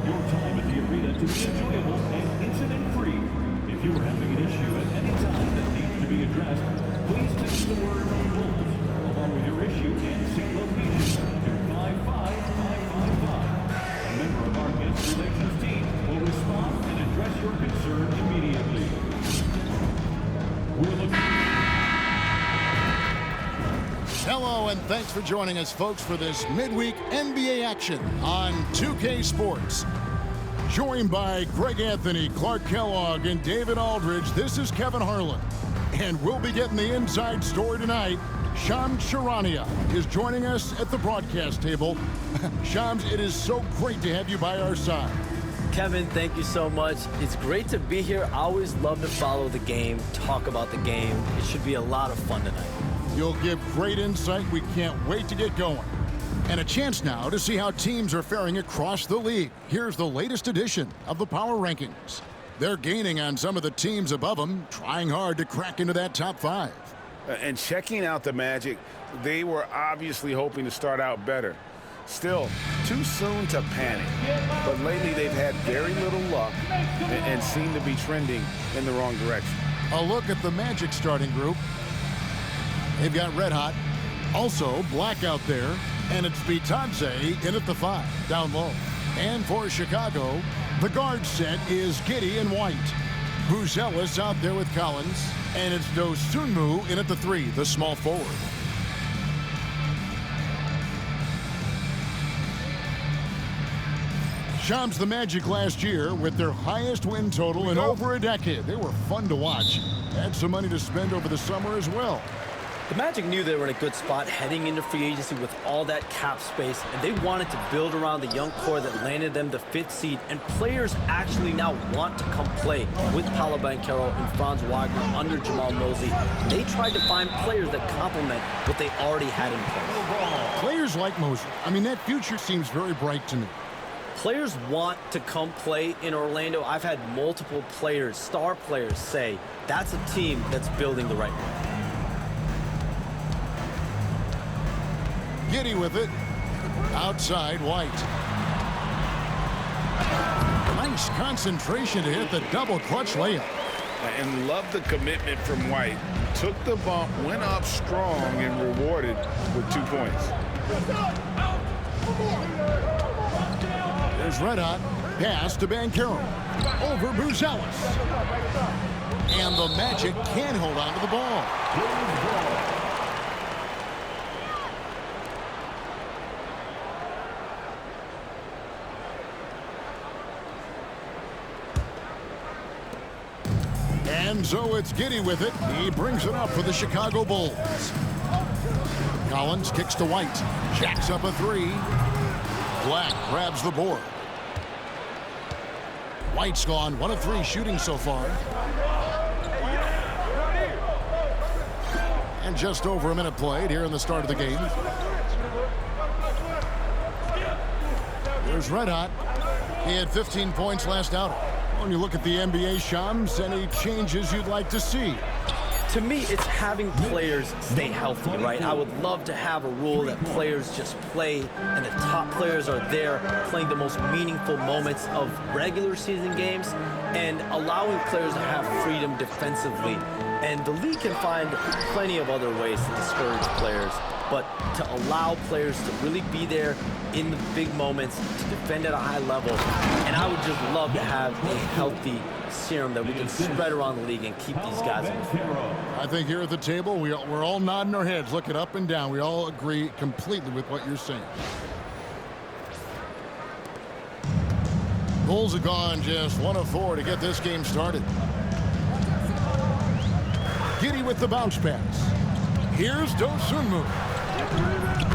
your time at the arena to be enjoyable and incident-free. If you are having an issue at any time that needs to be addressed, please text the word "Bulls" along with your issue and seat location to 55555. A member of our guest relations team will respond and address your concern immediately. We're looking... Hello, and thanks for joining us, folks, for this midweek NBA action on 2K Sports. Joined by Greg Anthony, Clark Kellogg, and David Aldridge, this is Kevin Harlan. And we'll be getting the inside story tonight. Shams Charania is joining us at the broadcast table. Shams, it is so great to have you by our side. Kevin, thank you so much. It's great to be here. I always love to follow the game, talk about the game. It should be a lot of fun tonight. You'll give great insight. We can't wait to get going. And a chance now to see how teams are faring across the league. Here's the latest edition of the Power Rankings. They're gaining on some of the teams above them, trying hard to crack into that top 5. And checking out the Magic, they were obviously hoping to start out better. Still, too soon to panic. But lately they've had very little luck and seem to be trending in the wrong direction. A look at the Magic starting group. They've got Red Hot, also Black out there, and it's Bitadze in at the 5, down low. And for Chicago, the guard set is Giddey and White. Buzelis out there with Collins, and it's Dosunmu in at the 3, the small forward. Shams, the Magic last year with their highest win total in over a decade. They were fun to watch. Had some money to spend over the summer as well. The Magic knew they were in a good spot heading into free agency with all that cap space, and they wanted to build around the young core that landed them the 5th seed, and players actually now want to come play with Paolo Banchero and Franz Wagner under Jamal Mosley. They tried to find players that complement what they already had in place. Players like Mosley, I mean, that future seems very bright to me. Players want to come play in Orlando. I've had multiple players, star players, say that's a team that's building the right way. Giddey with it. Outside, White. Nice concentration to hit the double clutch layup. And love the commitment from White. Took the bump, went up strong, and rewarded with 2 points. There's Red Hot. Pass to Banchero. Over Buzelis. And the Magic can hold on to the ball. And so it's Giddey with it. He brings it up for the Chicago Bulls. Collins kicks to White. Jacks up a 3. Black grabs the board. White's gone 1 of 3 shooting so far. And just over a minute played here in the start of the game. There's Red Hot. He had 15 points last outing. When you look at the NBA, Shams, any changes you'd like to see? To me, it's having players stay healthy, right? I would love to have a rule that players just play and the top players are there playing the most meaningful moments of regular season games and allowing players to have freedom defensively. And the league can find plenty of other ways to discourage players, but to allow players to really be there in the big moments, to defend at a high level. And I would just love to have a healthy serum that we can spread around the league and keep these guys in the field. I think here at the table, we're all nodding our heads, looking up and down. We all agree completely with what you're saying. Bulls have gone just 1 of 4 to get this game started. Giddey with the bounce pass. Here's Dosunmu.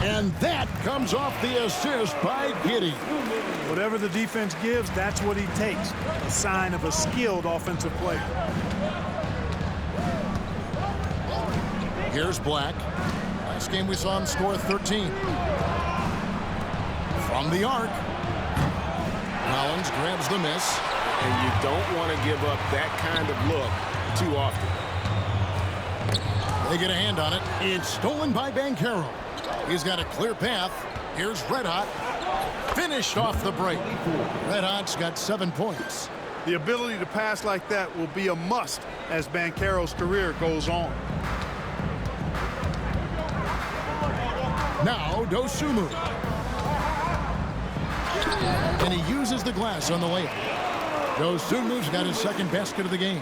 And that comes off the assist by Giddey. Whatever the defense gives, that's what he takes. A sign of a skilled offensive player. Here's Black. Last game we saw him score 13. From the arc. Collins grabs the miss. And you don't want to give up that kind of look too often. They get a hand on it. It's stolen by Banchero. He's got a clear path. Here's Red Hot. Finished off the break. Red Hot's got 7 points. The ability to pass like that will be a must as Banchero's career goes on. Now Dosunmu. And he uses the glass on the layup. Dosunmu's got his second basket of the game.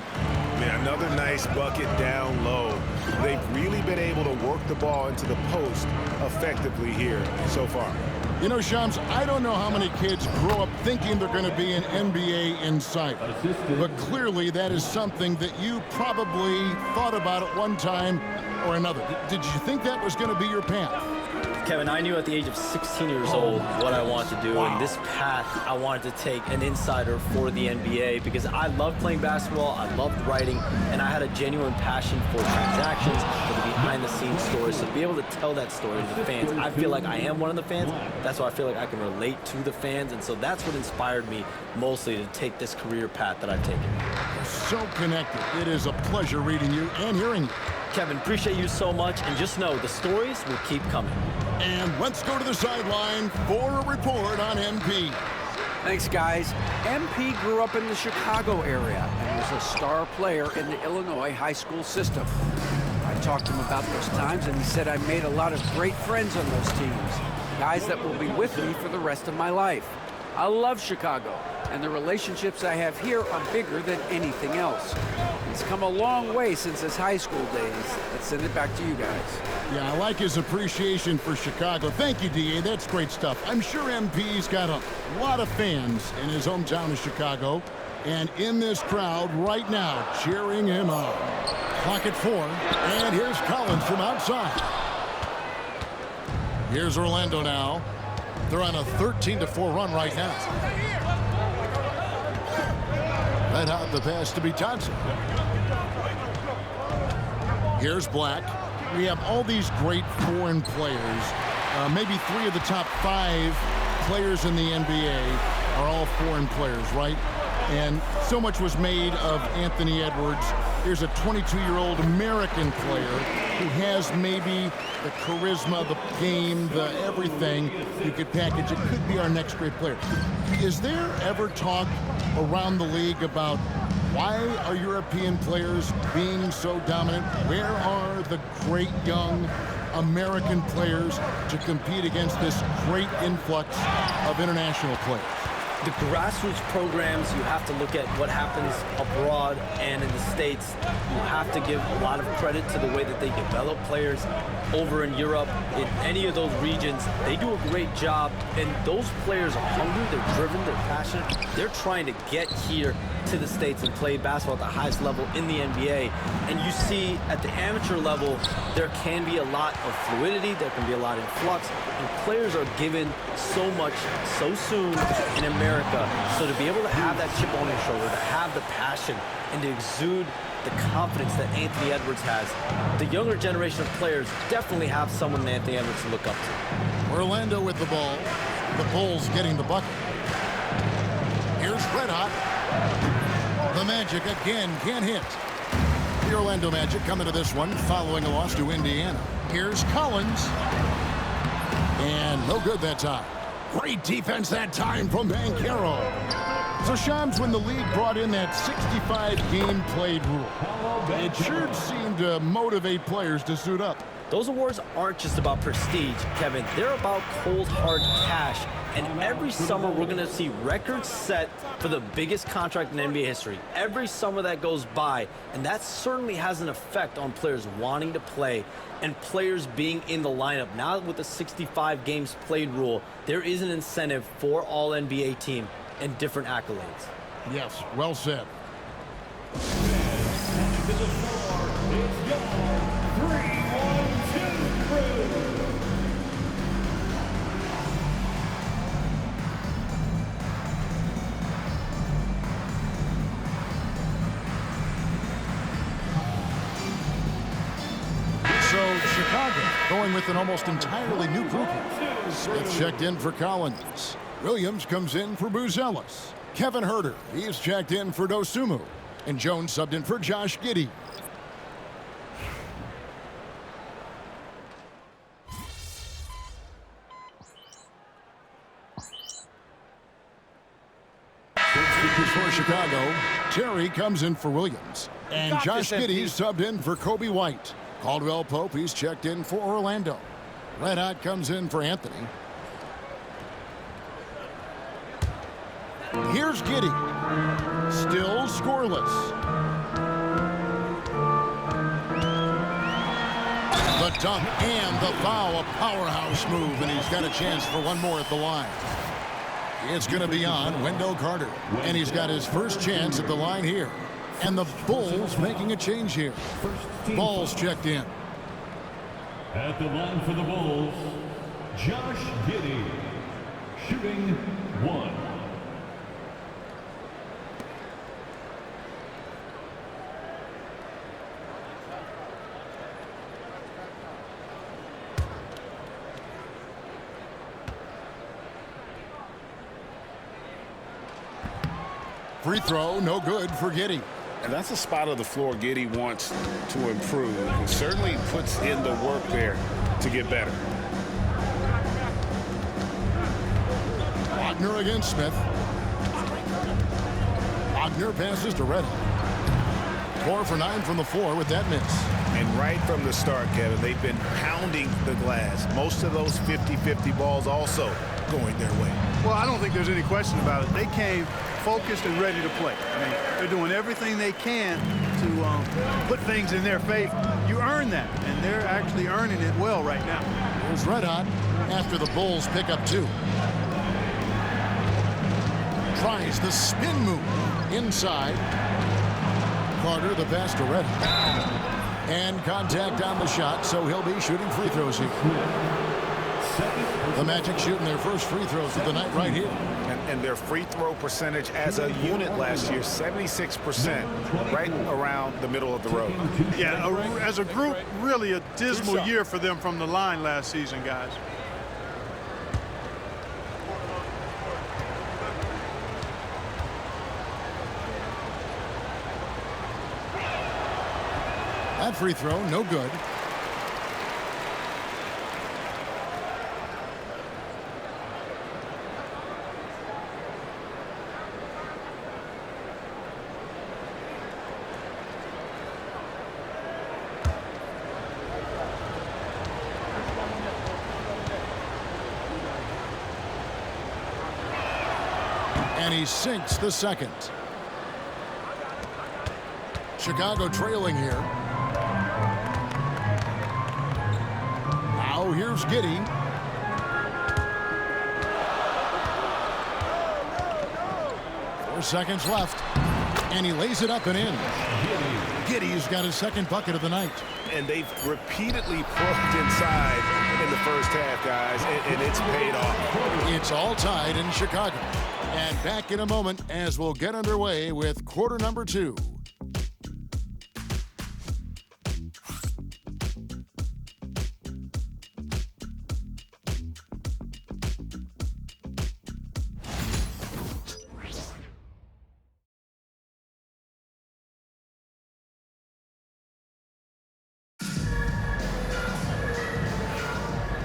Man, another nice bucket down low. They've really been able to work the ball into the post effectively here so far. You know, Shams, I don't know how many kids grow up thinking they're going to be an NBA insider. But clearly that is something that you probably thought about at one time or another. Did you think that was going to be your path? Kevin, I knew at the age of 16 years old what I wanted to do, and this path I wanted to take an insider for the NBA because I loved playing basketball, I loved writing, and I had a genuine passion for transactions, for the behind-the-scenes stories. So to be able to tell that story to the fans, I feel like I am one of the fans. That's why I feel like I can relate to the fans, and so that's what inspired me mostly to take this career path that I've taken. You're so connected. It is a pleasure reading you and hearing you. Kevin, appreciate you so much, and just know the stories will keep coming. And let's go to the sideline for a report on MP. Thanks, guys. MP grew up in the Chicago area and was a star player in the Illinois high school system. I talked to him about those times, and he said I made a lot of great friends on those teams, guys that will be with me for the rest of my life. I love Chicago, and the relationships I have here are bigger than anything else. He's come a long way since his high school days. Let's send it back to you guys. Yeah, I like his appreciation for Chicago. Thank you, D.A. That's great stuff. I'm sure MP's got a lot of fans in his hometown of Chicago and in this crowd right now cheering him on. Clock at 4, and here's Collins from outside. Here's Orlando now. They're on a 13-4 run right now. Red Hot the pass to be Johnson. Here's Black. We have all these great foreign players. Maybe 3 of the top 5 players in the NBA are all foreign players, right? And so much was made of Anthony Edwards. Here's a 22-year-old American player who has maybe the charisma, the game, the everything you could package. It could be our next great player. Is there ever talk around the league about why are European players being so dominant? Where are the great young American players to compete against this great influx of international players? The grassroots programs, you have to look at what happens abroad and in the States. You have to give a lot of credit to the way that they develop players over in Europe. In any of those regions, they do a great job, and those players are hungry, they're driven, they're passionate. They're trying to get here to the States and play basketball at the highest level in the NBA. And you see at the amateur level, there can be a lot of fluidity, there can be a lot of flux, and players are given so much so soon in America. So to be able to have that chip on your shoulder, to have the passion, and to exude the confidence that Anthony Edwards has, the younger generation of players definitely have someone in Anthony Edwards to look up to. Orlando with the ball. The Bulls getting the bucket. Here's Red Hot. The Magic again can't hit. The Orlando Magic coming to this one following a loss to Indiana. Here's Collins. And no good that time. Great defense that time from Banchero. So Shams, when the league brought in that 65 game played rule, it sure seemed to motivate players to suit up. Those awards aren't just about prestige, Kevin. They're about cold, hard cash. And every summer, we're going to see records set for the biggest contract in NBA history. Every summer that goes by, and that certainly has an effect on players wanting to play and players being in the lineup. Now with the 65 games played rule, there is an incentive for all NBA team and different accolades. Yes, well said. So Chicago going with an almost entirely new group. Smith checked in for Collins. Williams comes in for Buzelis. Kevin Huerter, he is checked in for Dosunmu. And Jones subbed in for Josh Giddey. changes for Chicago. Terry comes in for Williams. And Josh Giddey subbed in for Kobe White. Caldwell Pope, he's checked in for Orlando. Red Hot comes in for Anthony. Here's Giddey. Still scoreless. The dunk and the foul, a powerhouse move, and he's got a chance for one more at the line. It's going to be on Wendell Carter, and he's got his first chance at the line here. And the Bulls making a change here. Ball's checked in. At the line for the Bulls, Josh Giddey, shooting 1. Free throw, no good for Giddey. And that's a spot of the floor Giddey wants to improve. He certainly puts in the work there to get better. Wagner against Smith. Wagner passes to Reddick. 4 for 9 from the floor with that miss. And right from the start, Kevin, they've been pounding the glass. Most of those 50-50 balls also going their way. Well, I don't think there's any question about it. They came focused and ready to play. I mean, they're doing everything they can to put things in their favor. You earn that, and they're actually earning it well right now. Here's Red Hot after the Bulls pick up 2. Tries the spin move inside. Carter the pass to Red Hot. And contact on the shot, so he'll be shooting free throws here. The Magic shooting their first free throws of the night right here. And their free throw percentage as a unit last year, 76%, right around the middle of the road. Yeah, as a group, really a dismal year for them from the line last season, guys. That free throw, no good. And he sinks the second. Chicago trailing here. Now here's Giddey. Four seconds left. And he lays it up and in. Giddey's got his second bucket of the night. And they've repeatedly pushed inside in the first half, guys, and it's paid off. It's all tied in Chicago. And back in a moment as we'll get underway with quarter number 2.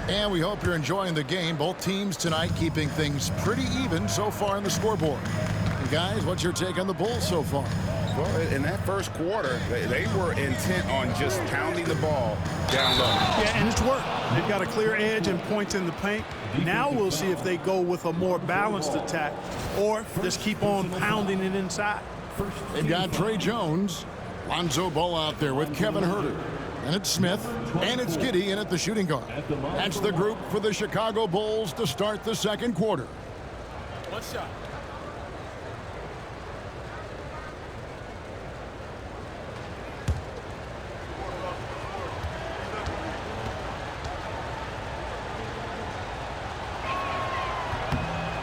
And we hope you're enjoying the game. Both teams tonight keeping things pretty even so far in the scoreboard. And guys, what's your take on the Bulls so far? Well, in that first quarter, they were intent on just pounding the ball down low. Yeah, and it's worked. They've got a clear edge and points in the paint. Now we'll see if they go with a more balanced attack or just keep on pounding it inside. They've got Trey Jones. Lonzo Ball out there with Kevin Huerter. And it's Smith, and it's Giddey in at the shooting guard. That's the group for the Chicago Bulls to start the second quarter. One shot.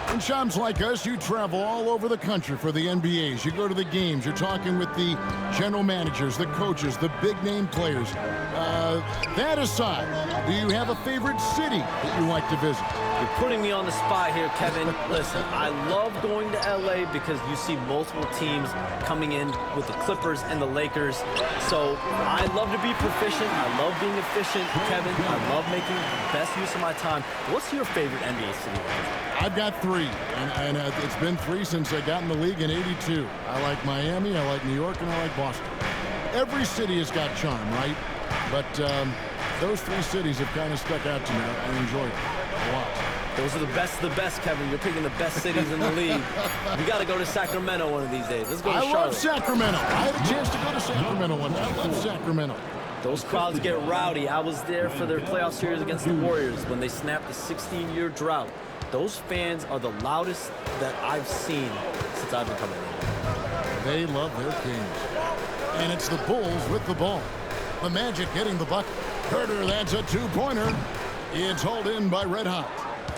And chums like us, you travel all over the country for the NBAs. You go to the games. You're talking with the general managers, the coaches, the big-name players, that aside, do you have a favorite city that you like to visit? You're putting me on the spot here, Kevin. Listen, I love going to LA because you see multiple teams coming in with the Clippers and the Lakers. So I love to be proficient. I love being efficient, Kevin. I love making the best use of my time. What's your favorite NBA city? I've got three, and it's been three since I got in the league in '82. I like Miami, I like New York, and I like Boston. Every city has got charm, right? But those three cities have kind of stuck out to me. I enjoyed it a lot. Those are the best, Kevin. You're picking the best cities in the league. We got to go to Sacramento one of these days. Let's go to Charlotte. I love Sacramento. I had a chance to go to Sacramento one time. I love Sacramento. Those crowds get rowdy. I was there for their playoff series against the Warriors when they snapped a 16-year drought. Those fans are the loudest that I've seen since I've been coming in. They love their kings. And it's the Bulls with the ball. The Magic getting the bucket. Herter, that's a two-pointer. It's hauled in by Red Hot.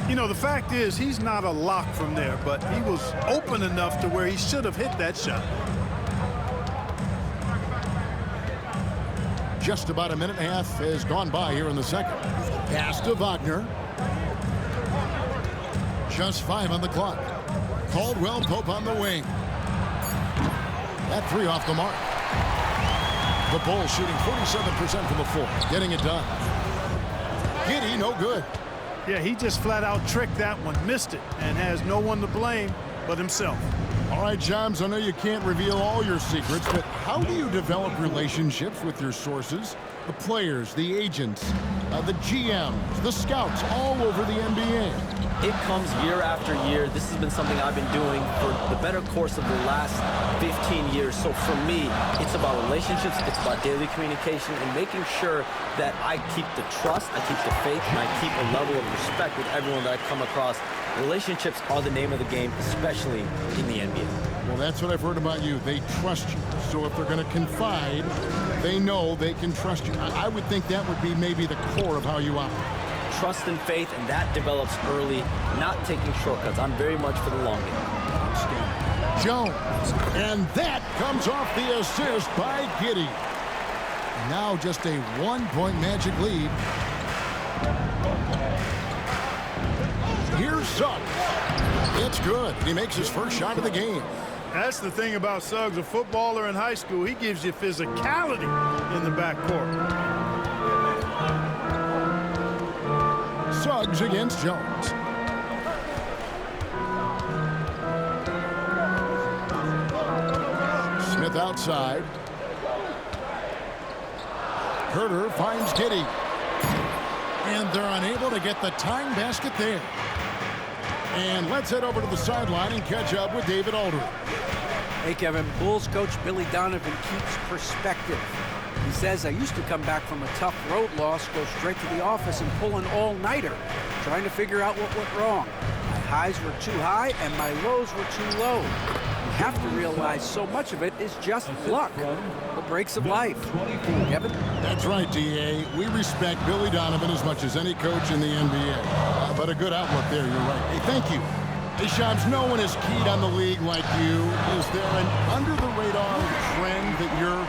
You know, the fact is he's not a lock from there, but he was open enough to where he should have hit that shot. Just about a minute and a half has gone by here in the second. Pass to Wagner. Just 5 on the clock. Caldwell Pope on the wing. That three off the mark. The Bulls shooting 47% from the floor, getting it done. Giddey, no good. Yeah, he just flat out tricked that one, missed it, and has no one to blame but himself. All right, James, I know you can't reveal all your secrets, but how do you develop relationships with your sources? The players, the agents, the GMs, the scouts all over the NBA. It comes year after year. This has been something I've been doing for the better course of the last 15 years. So for me, it's about relationships, it's about daily communication, and making sure that I keep the trust, I keep the faith, and I keep a level of respect with everyone that I come across. Relationships are the name of the game, especially in the NBA. Well, that's what I've heard about you. They trust you. So if they're going to confide, they know they can trust you. I would think that would be maybe the core of how you operate. Trust and faith, and that develops early, not taking shortcuts. I'm very much for the long game. Jones, and that comes off the assist by Giddey. Now just a 1-point Magic lead. Here's Suggs. It's good. He makes his first shot of the game. That's the thing about Suggs, a footballer in high school. He gives you physicality in the backcourt. Suggs against Jones. Smith outside. Herter finds Giddey. And they're unable to get the tying basket there. And let's head over to the sideline and catch up with David Aldridge. Hey, Kevin, Bulls coach Billy Donovan keeps perspective. He says, I used to come back from a tough road loss, go straight to the office and pull an all-nighter, trying to figure out what went wrong. My highs were too high and my lows were too low. You have to realize so much of it is just luck, the breaks of life. Kevin? That's right, D.A. We respect Billy Donovan as much as any coach in the NBA. But a good outlook there, you're right. Hey, thank you. Hey, Shams, no one is keyed on the league like you. Is there an under-the-radar trend that you're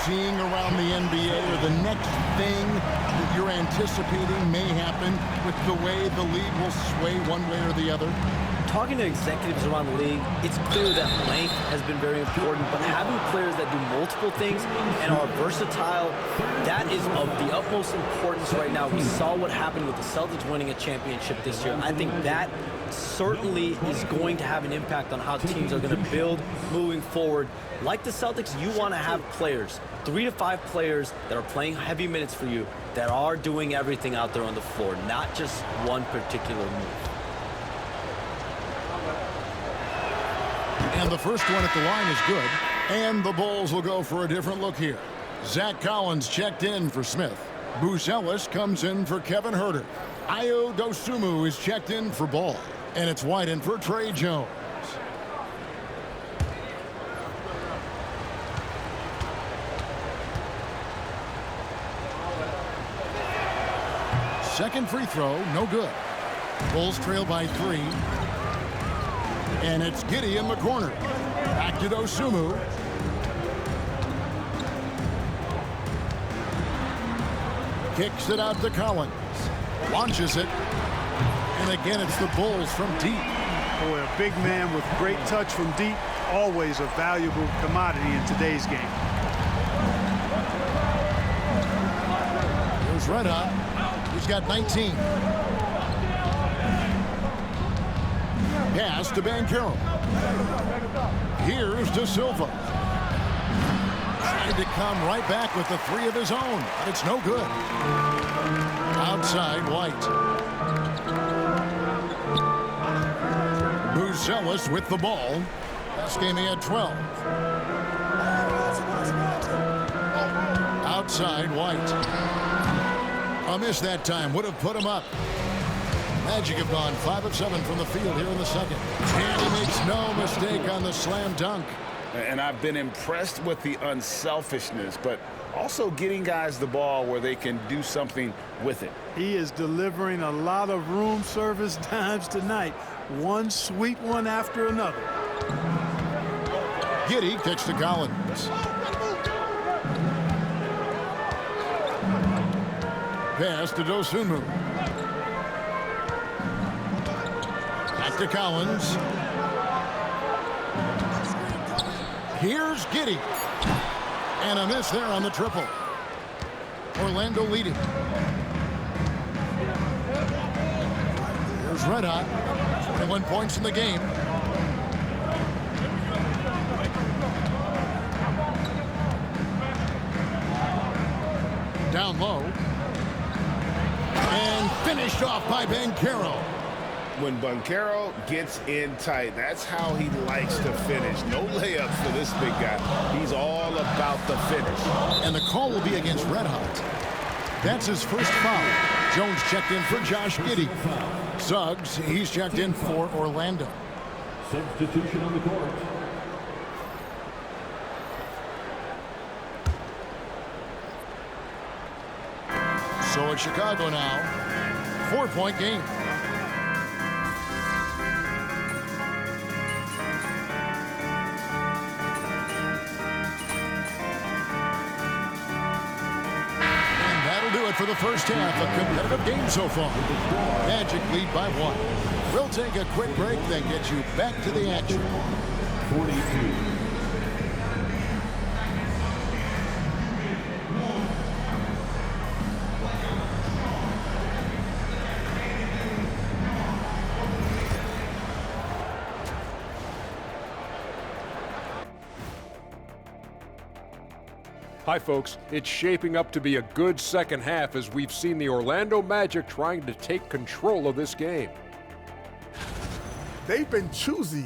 seeing around the NBA, or the next thing that you're anticipating may happen with the way the league will sway one way or the other? Talking to executives around the league, it's clear that length has been very important, but having players that do multiple things and are versatile, that is of the utmost importance right now. We saw what happened with the Celtics winning a championship this year. I think that certainly is going to have an impact on how teams are going to build moving forward. Like the Celtics, you want to have players, 3 to 5 players that are playing heavy minutes for you, that are doing everything out there on the floor, not just one particular move. And the first one at the line is good. And the Bulls will go for a different look here. Zach Collins checked in for Smith. Bruce Ellis comes in for Kevin Herter. Ayo Dosunmu is checked in for Ball. And it's White in for Trey Jones. Second free throw, no good. Bulls trail by 3. And it's Giddey in the corner. Back to Dosunmu. Kicks it out to Collins. Launches it. And again, it's the Bulls from deep. Boy, a big man with great touch from deep, always a valuable commodity in today's game. Here's Red Hot. He's got 19. Pass to Banchero. Here's De Silva. Trying to come right back with the three of his own, but it's no good. Outside, White. Buzelis with the ball. Last game he had 12. Outside, White. A miss that time. Would have put him up. Magic have gone 5 of 7 from the field here in the second. And he makes no mistake on the slam dunk. And I've been impressed with the unselfishness, but also getting guys the ball where they can do something with it. He is delivering a lot of room service dimes tonight. One sweet one after another. Giddey kicks to Collins. Pass to Dosunmu. Back to Collins. Here's Giddey. And a miss there on the triple. Orlando leading. Here's Red Hot. 21 points in the game. Down low. And finished off by Banchero. When Banchero gets in tight, that's how he likes to finish. No layups for this big guy. He's all about the finish. And the call will be against Red Hot. That's his first foul. Jones checked in for Josh Giddey. Suggs, he's checked in for Orlando. Substitution on the court. So it's Chicago now. 4-point game. For the first half, a competitive game so far. Magic lead by 1. We'll take a quick break, then get you back to the action. 42. Hi folks, it's shaping up to be a good second half as we've seen the Orlando Magic trying to take control of this game. They've been choosy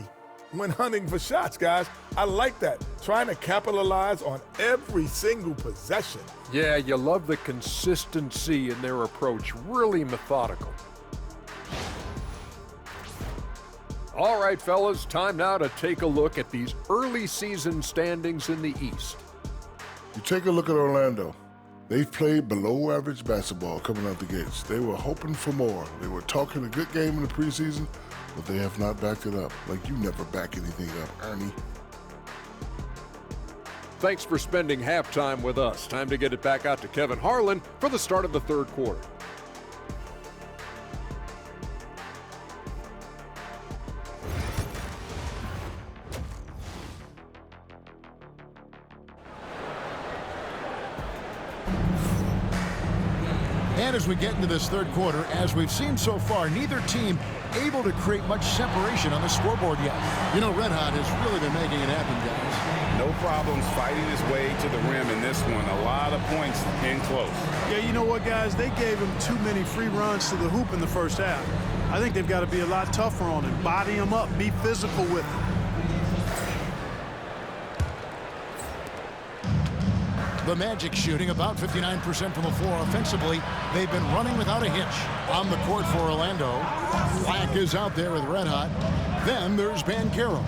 when hunting for shots, guys. I like that, trying to capitalize on every single possession. Yeah, you love the consistency in their approach, really methodical. All right, fellas, time now to take a look at these early season standings in the East. You take a look at Orlando. They've played below average basketball coming out the gates. They were hoping for more. They were talking a good game in the preseason, but they have not backed it up. Like you never back anything up, Ernie. Thanks for spending halftime with us. Time to get it back out to Kevin Harlan for the start of the third quarter. And as we get into this third quarter, as we've seen so far, neither team able to create much separation on the scoreboard yet. You know, Red Hot has really been making it happen, guys. No problems fighting his way to the rim in this one. A lot of points in close. Yeah, you know what, guys? They gave him too many free runs to the hoop in the first half. I think they've got to be a lot tougher on him. Body him up. Be physical with him. The Magic shooting about 59% from the floor offensively. They've been running without a hitch. On the court for Orlando. Black is out there with Red Hot. Then there's Banchero.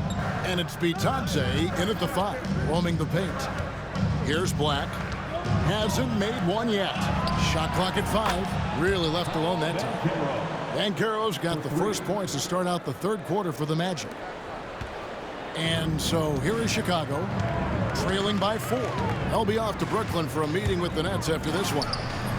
And it's Bitadze in at the 5, roaming the paint. Here's Black. Hasn't made one yet. Shot clock at 5. Really left alone that time. Banchero's got the first points to start out the third quarter for the Magic. And so here is Chicago, trailing by 4. They'll be off to Brooklyn for a meeting with the Nets after this one.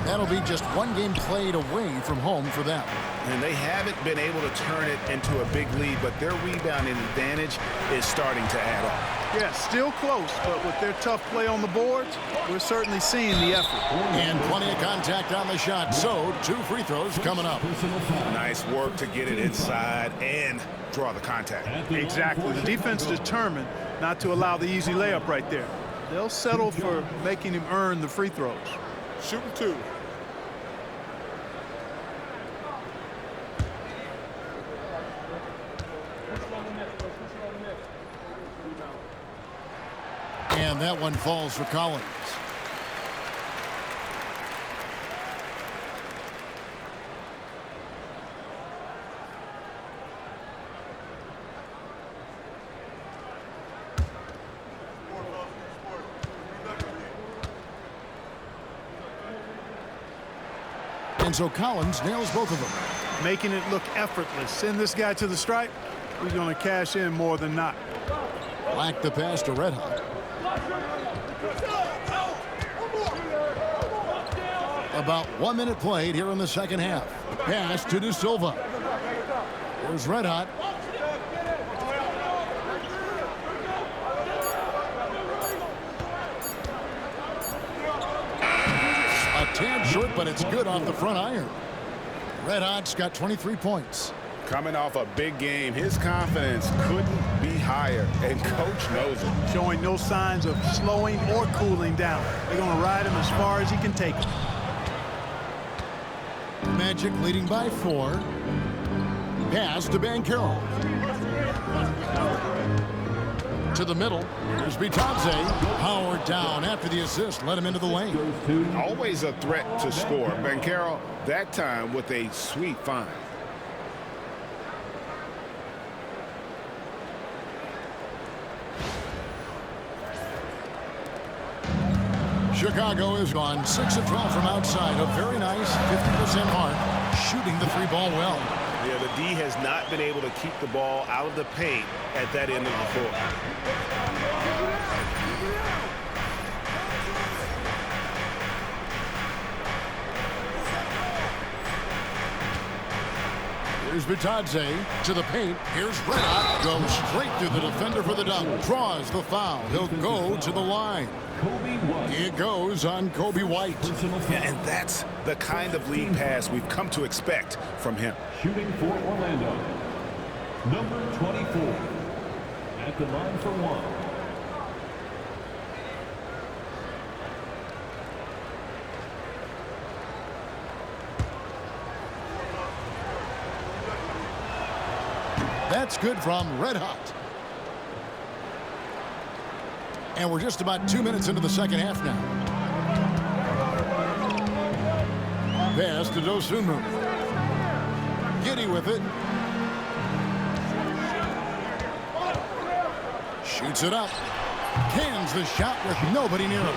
That'll be just one game played away from home for them. And they haven't been able to turn it into a big lead, but their rebounding advantage is starting to add up. Yeah, still close, but with their tough play on the boards, we're certainly seeing the effort. And plenty of contact on the shot, so 2 free throws coming up. Nice work to get it inside and draw the contact. Exactly. The defense is determined not to allow the easy layup right there. They'll settle for making him earn the free throws. Shooting 2. And that one falls for Collins. And so Collins nails both of them. Making it look effortless. Send this guy to the stripe. He's going to cash in more than not. Black the pass to Red Hot. About 1 minute played here in the second half. Pass to De Silva. Here's Red Hot. A tad short, but it's good off the front iron. Red Hot's got 23 points. Coming off a big game, his confidence couldn't be higher, and Coach knows it. Showing no signs of slowing or cooling down. They're going to ride him as far as he can take him. Magic leading by 4. Pass to Banchero. To the middle. Here's Bitadze. Powered down after the assist. Let him into the lane. Always a threat to score. Banchero, that time with a sweet find. Chicago is on 6 of 12 from outside. A very nice 50% mark. Shooting the 3-ball well. Yeah, the D has not been able to keep the ball out of the paint at that end of the floor. Here's Bitadze to the paint. Here's Red Hot. Goes straight through the defender for the dunk. Draws the foul. He'll go to the line. It goes on Kobe White. Yeah, and that's the kind of lead pass we've come to expect from him. Shooting for Orlando, number 24. At the line for 1. That's good from Red Hot. And we're just about 2 minutes into the second half now. Pass to Dosunmu. Giddey with it. Shoots it up. Cans the shot with nobody near him.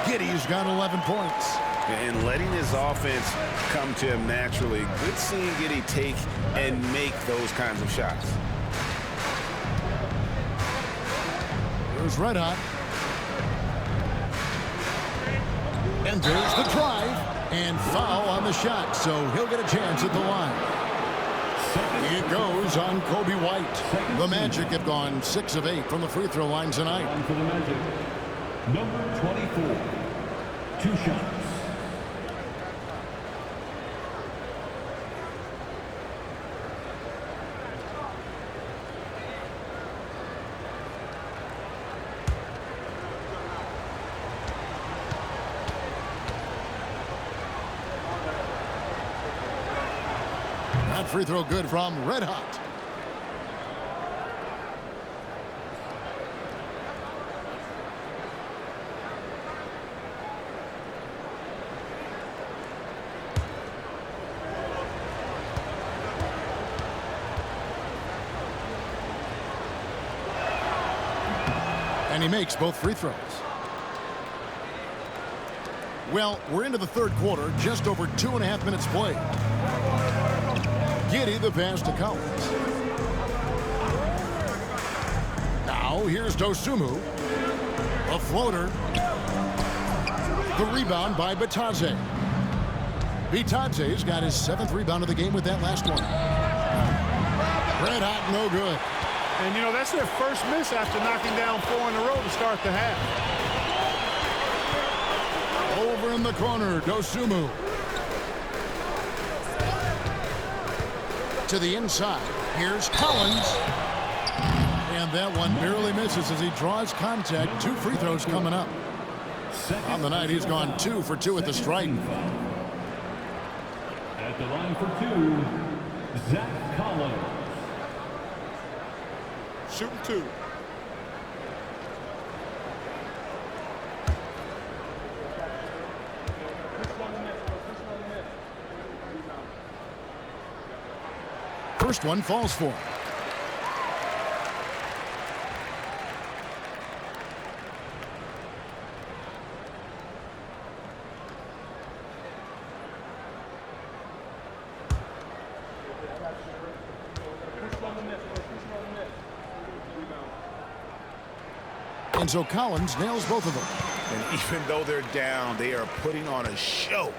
Giddey's got 11 points. And letting his offense come to him naturally. Good seeing Giddey take and make those kinds of shots. There's Red Hot. And there's the drive. And foul on the shot, so he'll get a chance at the line. It goes on Kobe White. The Magic have gone 6 of 8 from the free throw line tonight. For the Magic, number 24. 2 shots. That free throw good from Red Hot. And he makes both free throws. Well, we're into the third quarter, just over 2.5 minutes played. Giddey the pass to Collins. Now here's Dosunmu. A floater. The rebound by Bitadze. Bitadze's got his 7th rebound of the game with that last one. Red hot, no good. And, you know, that's their first miss after knocking down 4 in a row to start the half. Over in the corner, Dosunmu. To the inside. Here's Collins. And that one barely misses as he draws contact. 2 free throws coming up. On the night, he's gone 2 for 2 at the stripe. At the line for 2, Zach Collins. Shooting 2. First one falls for him. And so Collins nails both of them. And even though they're down, they are putting on a show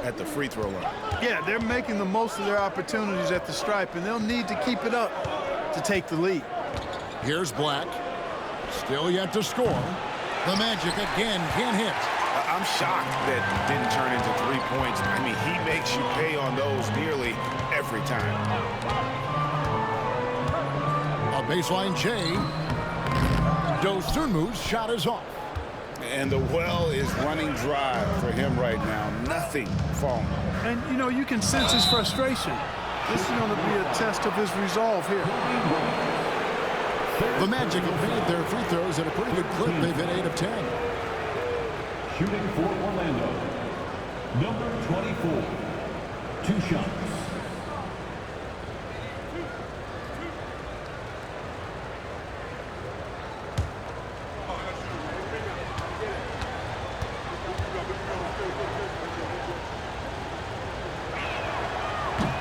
at the free throw line. Yeah, they're making the most of their opportunities at the stripe, and they'll need to keep it up to take the lead. Here's Black. Still yet to score. The Magic again can't hit. I'm shocked that didn't turn into 3 points. I mean, he makes you pay on those nearly every time. A baseline J. Dosunmu's shot is off. And the well is running dry for him right now. Nothing falling. And, you know, you can sense his frustration. This is going to be a test of his resolve here. The Magic have made their free throws at a pretty good clip. They've hit 8 of 10. Shooting for Orlando, number 24, 2 shots.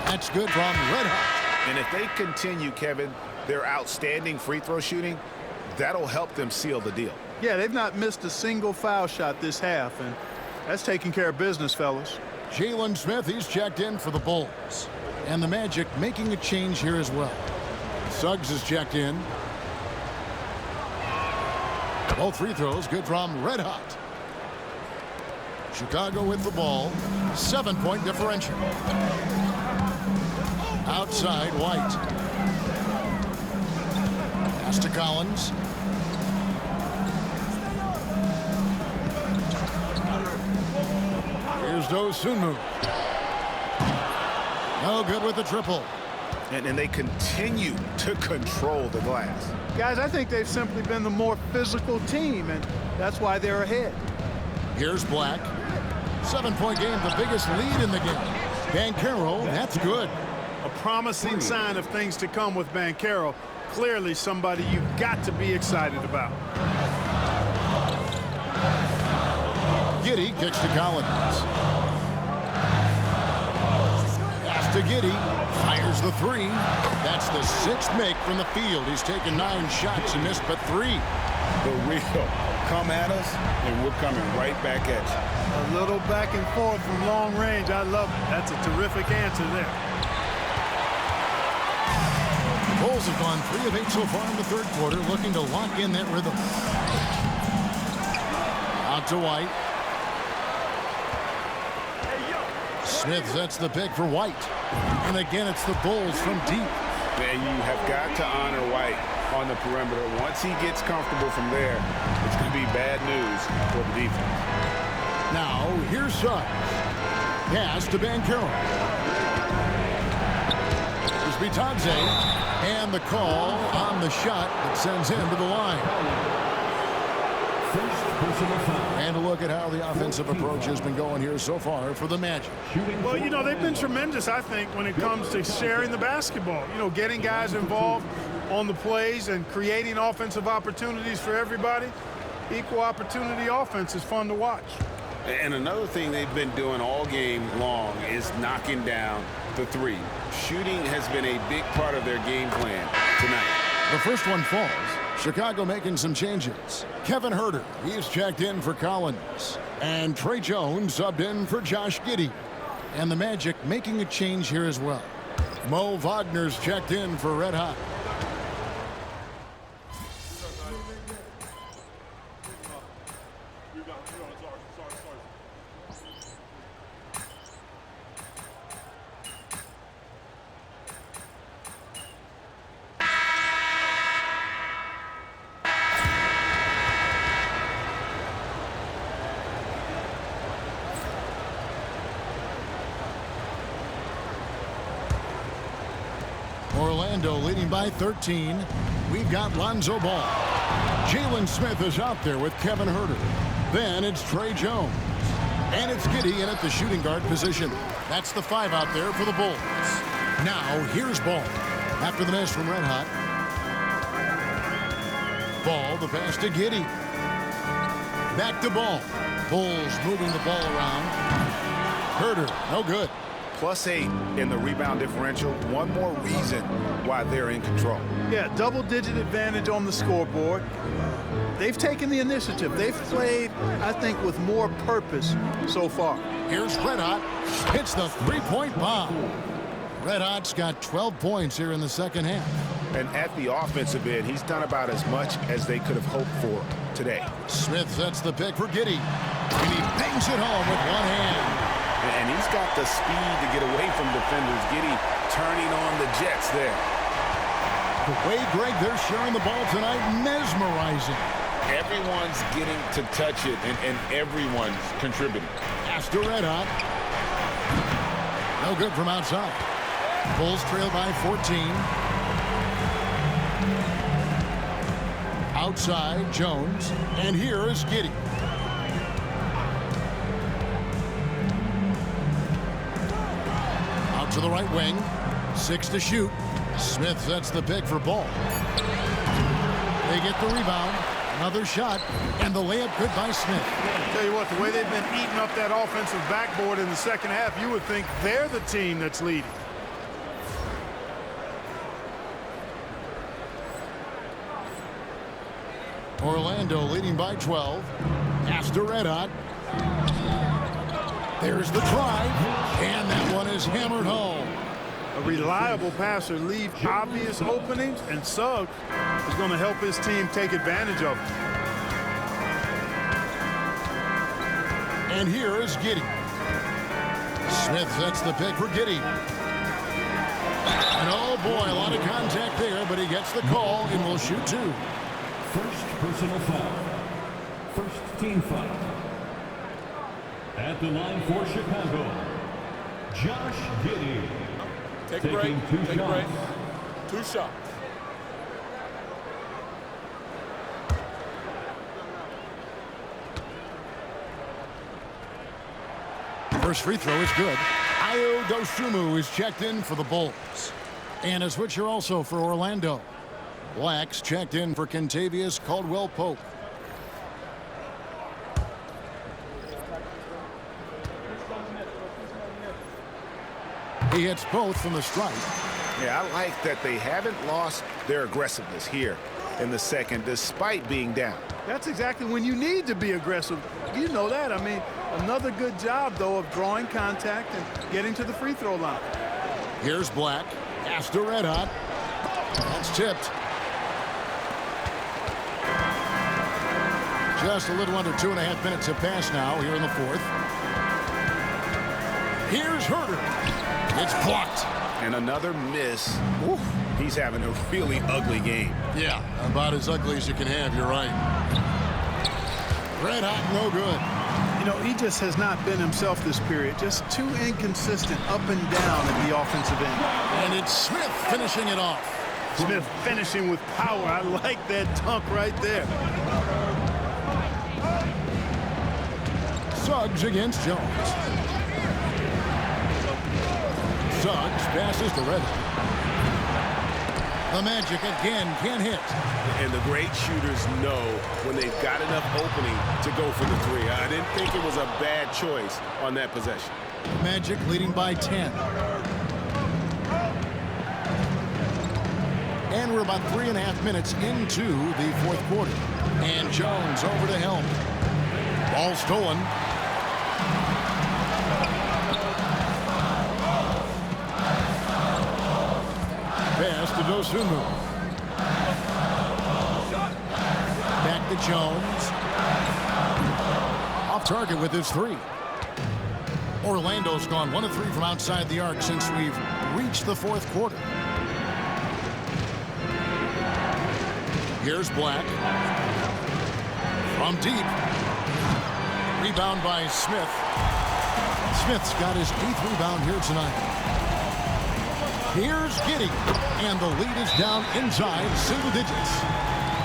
That's good from Red Hot. And if they continue, Kevin, their outstanding free throw shooting, that'll help them seal the deal. Yeah, they've not missed a single foul shot this half, and that's taking care of business, fellas. Jalen Smith, he's checked in for the Bulls. And the Magic making a change here as well. Suggs is checked in. Both free throws good from Red Hot. Chicago with the ball. 7-point differential. Outside, White. Pass to Collins. Here's Dosunmu. No good with the triple. And they continue to control the glass. Guys, I think they've simply been the more physical team, and that's why they're ahead. Here's Black. 7-point game, the biggest lead in the game. Banchero, that's good. A promising sign of things to come with Banchero. Clearly somebody you've got to be excited about. Giddey kicks to Collins. Pass to Giddey. Fires the 3. That's the 6th make from the field. He's taken 9 shots and missed but 3. The real come at us, and we're coming right back at you. A little back and forth from long range. I love it. That's a terrific answer there. The Bulls have gone 3 of 8 so far in the 3rd quarter, looking to lock in that rhythm. Out to White. Smith sets the pick for White. And again, it's the Bulls from deep. And you have got to honor White on the perimeter. Once he gets comfortable from there, it's going to be bad news for the defense. Now, here's Suggs. Pass to Banchero. Here's Bitadze. And the call on the shot that sends him to the line. And a look at how the offensive approach has been going here so far for the Magic. Well, you know, they've been tremendous, I think, when it comes to sharing the basketball. You know, getting guys involved on the plays and creating offensive opportunities for everybody. Equal opportunity offense is fun to watch. And another thing they've been doing all game long is knocking down the 3. Shooting has been a big part of their game plan tonight. The first one falls. Chicago making some changes. Kevin Huerter, he's checked in for Collins. And Trey Jones subbed in for Josh Giddey. And the Magic making a change here as well. Mo Wagner's checked in for Red Hot. Orlando leading by 13. We've got Lonzo Ball. Jalen Smith is out there with Kevin Huerter. Then it's Trey Jones. And it's Giddey in at the shooting guard position. That's the 5 out there for the Bulls. Now here's Ball. After the miss from Red Hot. Ball, the pass to Giddey. Back to Ball. Bulls moving the ball around. Huerter, no good. +8 in the rebound differential. One more reason why they're in control. Yeah, double-digit advantage on the scoreboard. They've taken the initiative. They've played, I think, with more purpose so far. Here's Red Hot. Hits the three-point bomb. Red Hot's got 12 points here in the second half. And at the offensive end, he's done about as much as they could have hoped for today. Smith sets the pick for Giddey. And he bangs it home with one hand. And he's got the speed to get away from defenders. Giddey turning on the Jets there. The way, Greg, they're sharing the ball tonight, mesmerizing. Everyone's getting to touch it, and everyone's contributing. Pass to Red Hot. No good from outside. Bulls trail by 14. Outside, Jones. And here is Giddey. Out to the right wing. 6 to shoot. Smith sets the pick for Ball. They get the rebound. Another shot. And the layup good by Smith. Tell you what, the way they've been eating up that offensive backboard in the second half, you would think they're the team that's leading. Orlando leading by 12. Pass to Red Hot. There's the drive. And that one is hammered home. A reliable passer leaves obvious openings, and Suggs is going to help his team take advantage of them. And here is Giddey. Smith sets the pick for Giddey. And oh boy, a lot of contact there, but he gets the call and will shoot 2. First personal foul. First team foul. At the line for Chicago, Josh Giddey. Take a break. Take a break. 2 shots. First free throw is good. Ayo Dosunmu is checked in for the Bulls. And a switcher also for Orlando. Black's checked in for Kentavious Caldwell-Pope. He hits both from the stripe. Yeah, I like that they haven't lost their aggressiveness here in the second, despite being down. That's exactly when you need to be aggressive. You know that. I mean, another good job, though, of drawing contact and getting to the free throw line. Here's Black. Pass to Red Hot. That's tipped. Just a little under 2.5 minutes have passed now here in the fourth. Here's Huerter. It's blocked. And another miss. Oof. He's having a really ugly game. Yeah, about as ugly as you can have, you're right. Red Hot, no good. You know, he just has not been himself this period. Just too inconsistent up and down at the offensive end. And it's Smith finishing it off. Smith finishing with power. I like that dunk right there. Suggs against Jones. Suggs passes to Red Hot. The Magic again can't hit. And the great shooters know when they've got enough opening to go for the 3. I didn't think it was a bad choice on that possession. Magic leading by 10. And we're about 3.5 minutes into the fourth quarter. And Jones over to Helm. Ball stolen. to Dosunmu. Back to Jones. Off target with his three. Orlando's gone 1 of 3 from outside the arc since we've reached the fourth quarter. Here's Black. From deep. Rebound by Smith. Smith's got his 8th rebound here tonight. Here's Giddey. And the lead is down inside single digits.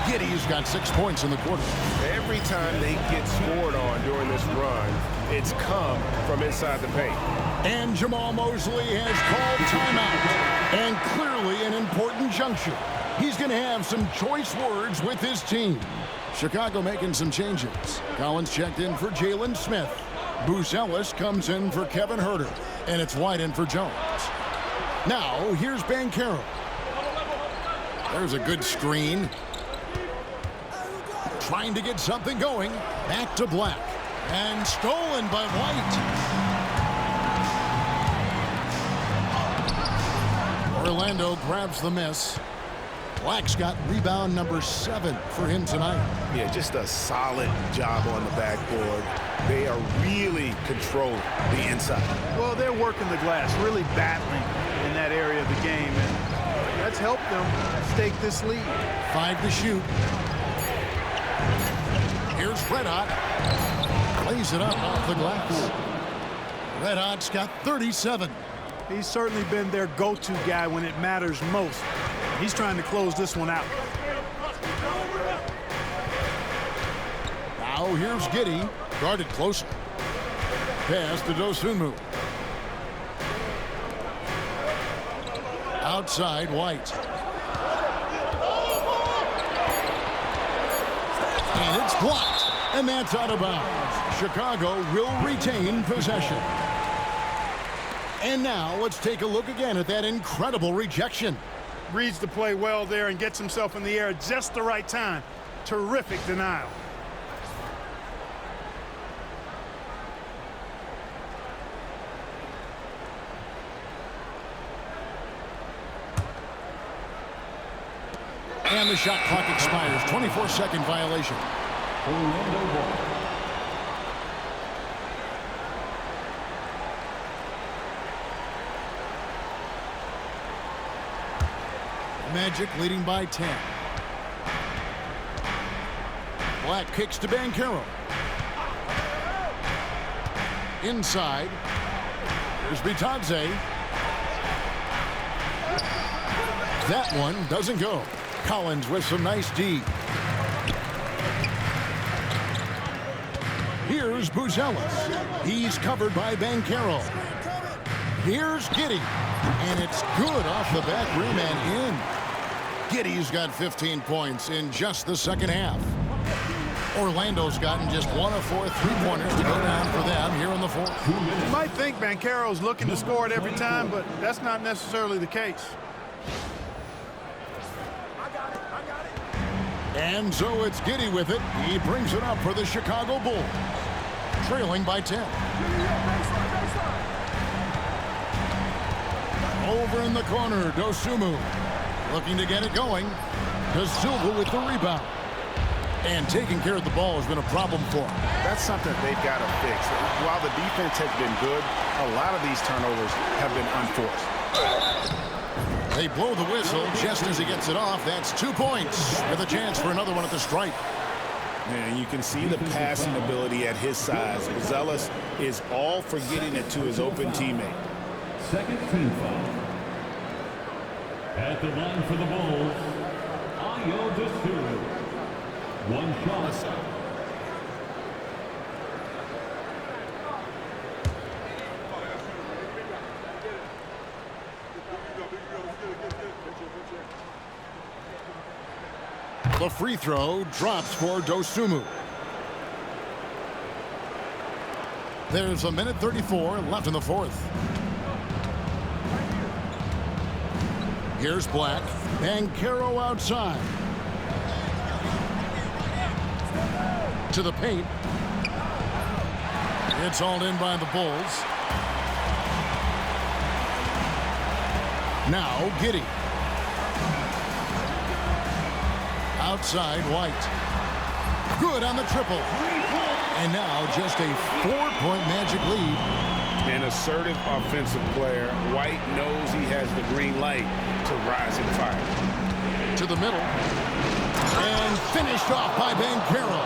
Giddey's got 6 points in the quarter. Every time they get scored on during this run, it's come from inside the paint. And Jamal Mosley has called timeout. And clearly an important juncture. He's going to have some choice words with his team. Chicago making some changes. Collins checked in for Jalen Smith. Buzelis comes in for Kevin Huerter. And it's White in for Jones. Now, here's Banchero. There's a good screen. Trying to get something going. Back to Black. And stolen by White. Orlando grabs the miss. Black's got rebound number 7 for him tonight. Yeah, just a solid job on the backboard. They are really controlling the inside. Well, they're working the glass, really battling in that area of the game, and that's helped them stake this lead. 5 to shoot. Here's Red Hot. Plays it up off the glass. Red Hot's got 37. He's certainly been their go-to guy when it matters most. He's trying to close this one out. Now here's Giddey. Guarded closer. Pass to Dosunmu. Outside White. And it's blocked. And that's out of bounds. Chicago will retain possession. And now let's take a look again at that incredible rejection. Reads the play well there and gets himself in the air at just the right time. Terrific denial. And the shot clock expires. 24-second violation. Magic leading by 10. Black kicks to Banchero. Inside. Here's Bitadze. That one doesn't go. Collins with some nice D. Here's Buzelis. He's covered by Banchero. Here's Giddey. And it's good off the back rim and in. Giddey's got 15 points in just the second half. Orlando's gotten just 1 of 4 3-pointers to go down for them here in the fourth. You might think Banchero's looking to score it every time, but that's not necessarily the case. And so it's Giddey with it. He brings it up for the Chicago Bulls. Trailing by 10. Over in the corner, Dosunmu. Looking to get it going. De Silva with the rebound. And taking care of the ball has been a problem for him. That's something they've got to fix. While the defense has been good, a lot of these turnovers have been unforced. They blow the whistle just as he gets it off. That's 2 points with a chance for another one at the stripe. And you can see the passing ability at his size. Buzelis is all for getting it to his open teammate. Second team foul. At the line for the Bulls, Ayo Dosunmu. One shot. The free throw drops for Dosunmu. There's 1:34 left in the fourth. Here's Black. Banchero outside. To the paint. It's hauled in by the Bulls. Now Giddey. Outside, White. Good on the triple. And now just a 4-point Magic lead. An assertive offensive player. White knows he has the green light to rise and fire. To the middle. And finished off by Banchero.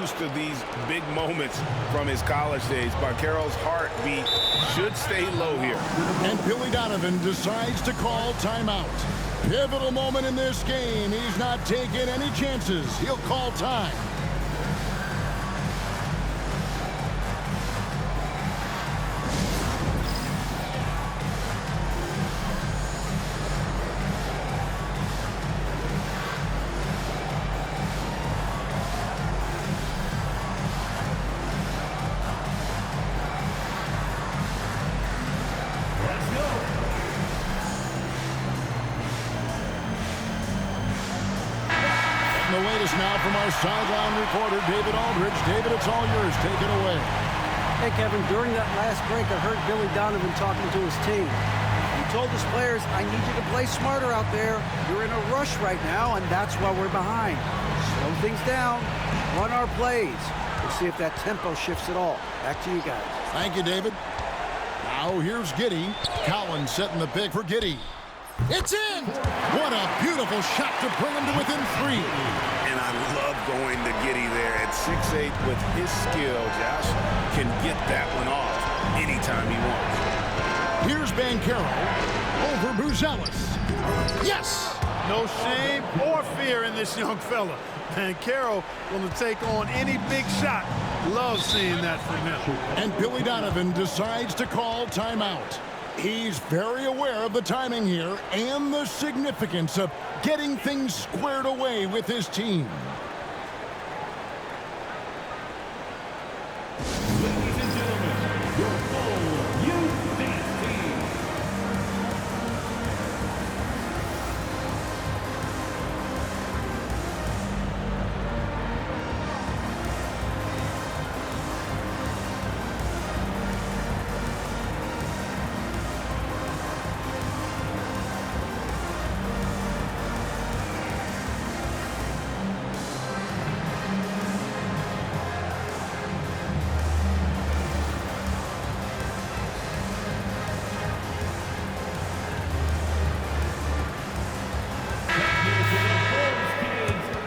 Used to these big moments from his college days. Banchero's heartbeat should stay low here. And Billy Donovan decides to call timeout. Pivotal moment in this game. He's not taking any chances. He'll call time. The latest now from our sideline reporter, David Aldridge. David, it's all yours. Take it away. Hey, Kevin, during that last break, I heard Billy Donovan talking to his team. He told his players, I need you to play smarter out there. You're in a rush right now, and that's why we're behind. Slow things down. Run our plays. We'll see if that tempo shifts at all. Back to you guys. Thank you, David. Now here's Giddey. Collins setting the pick for Giddey. It's in! What a beautiful shot to bring him to within 3. And I love going to Giddey there at 6'8". With his skill, Josh can get that one off anytime he wants. Here's Banchero over Buzelis. Yes! No shame or fear in this young fella. Banchero going to take on any big shot. Love seeing that from him. And Billy Donovan decides to call timeout. He's very aware of the timing here and the significance of getting things squared away with his team. Ladies and gentlemen, your full youth dance team.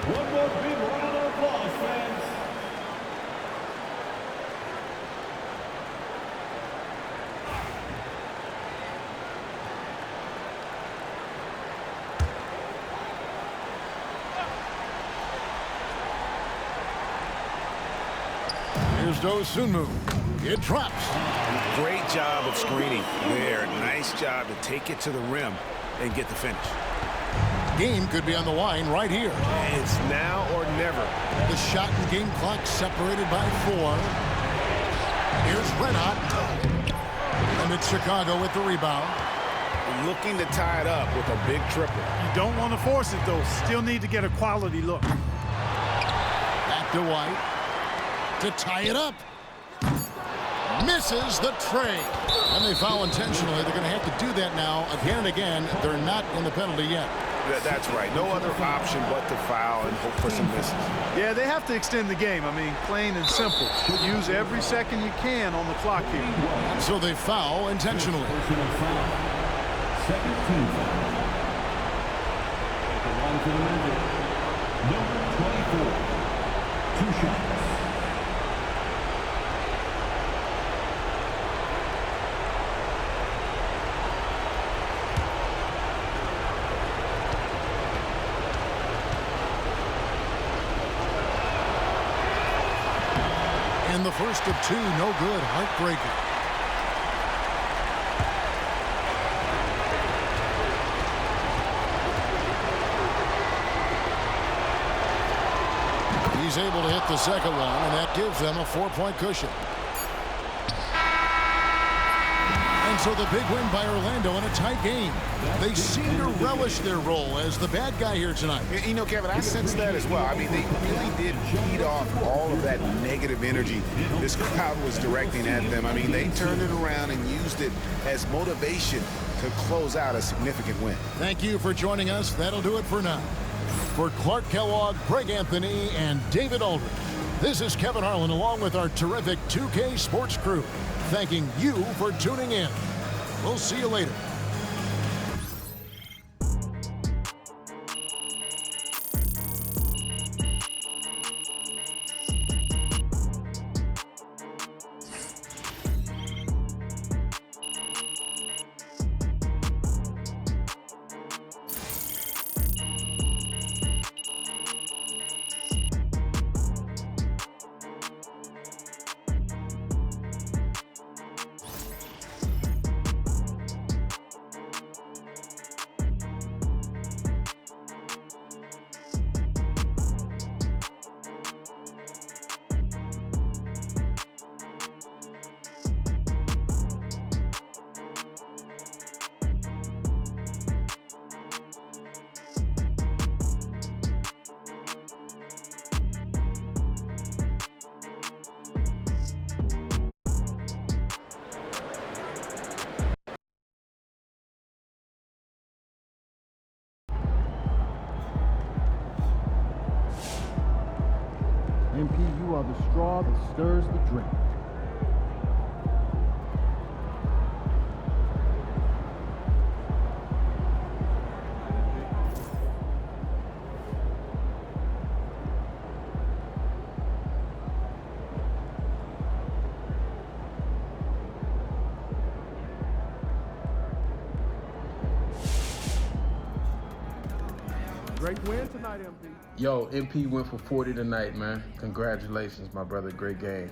One more big round of applause, fans. Here's Dosunmu. It drops. Great job of screening there. Nice job to take it to the rim and get the finish. Game could be on the line right here. It's now or never. The shot and game clock separated by 4. Here's Red Hot. And it's Chicago with the rebound. Looking to tie it up with a big triple. You don't want to force it, though. Still need to get a quality look. Back to White. To tie it up. Misses the tray. And they foul intentionally. They're going to have to do that now again and again. They're not in the penalty yet. That's right. No other option but to foul and hope for some misses. Yeah, they have to extend the game. I mean, plain and simple. Use every second you can on the clock here. So they foul intentionally. Personal foul. Second team foul. At the line for the Magic, number 24. 2 shots. And the first of 2, no good. Heartbreaker. He's able to hit the second one, and that gives them a 4-point cushion. And so the big win by Orlando in a tight game. They seem to relish their role as the bad guy here tonight. You know, Kevin, I sense that as well. I mean, they really did feed off all of that negative energy this crowd was directing at them. I mean, they turned it around and used it as motivation to close out a significant win. Thank you for joining us. That'll do it for now. For Clark Kellogg, Greg Anthony, and David Aldridge, this is Kevin Harlan along with our terrific 2K Sports crew, thanking you for tuning in. We'll see you later. MP, you are the straw that stirs the drink. Great win tonight, MP. Yo, MP went for 40 tonight, man. Congratulations, my brother. Great game.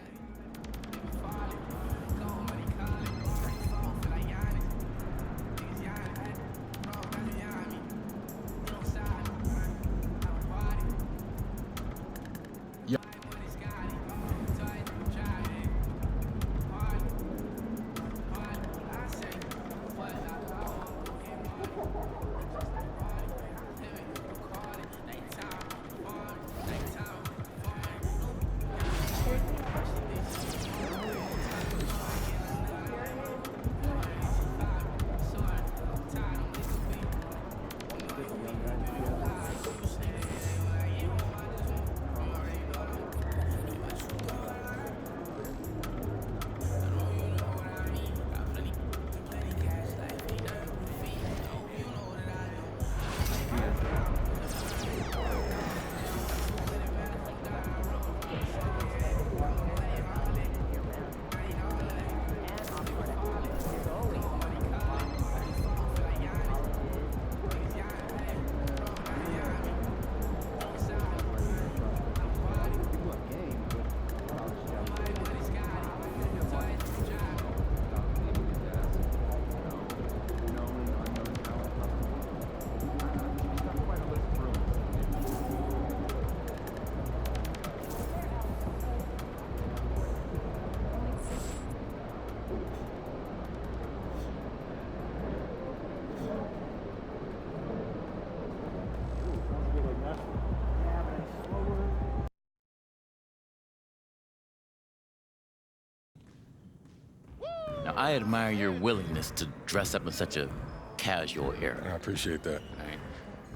Now, I admire your willingness to dress up in such a casual era. I appreciate that. All right.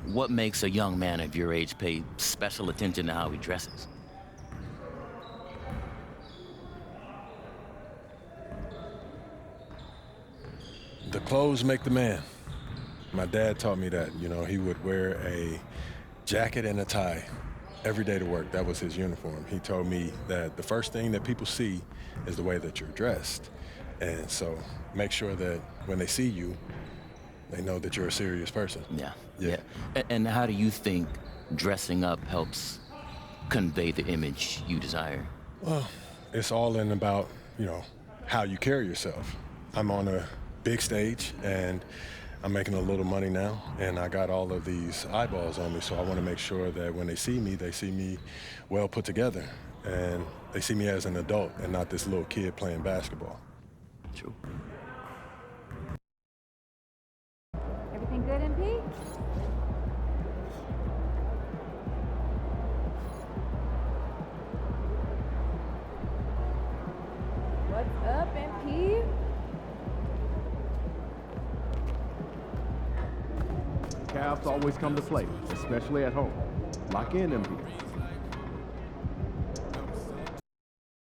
What makes a young man of your age pay special attention to how he dresses? The clothes make the man. My dad taught me that. You know, he would wear a jacket and a tie every day to work. That was his uniform. He told me that the first thing that people see is the way that you're dressed. And so make sure that when they see you, they know that you're a serious person. Yeah. And how do you think dressing up helps convey the image you desire? Well, it's all in about, you know, how you carry yourself. I'm on a big stage and I'm making a little money now, and I got all of these eyeballs on me, so I want to make sure that when they see me well put together, and they see me as an adult and not this little kid playing basketball. True. Everything good, MP? What's up, MP? playoffs always come to play, especially at home. Lock in, MP.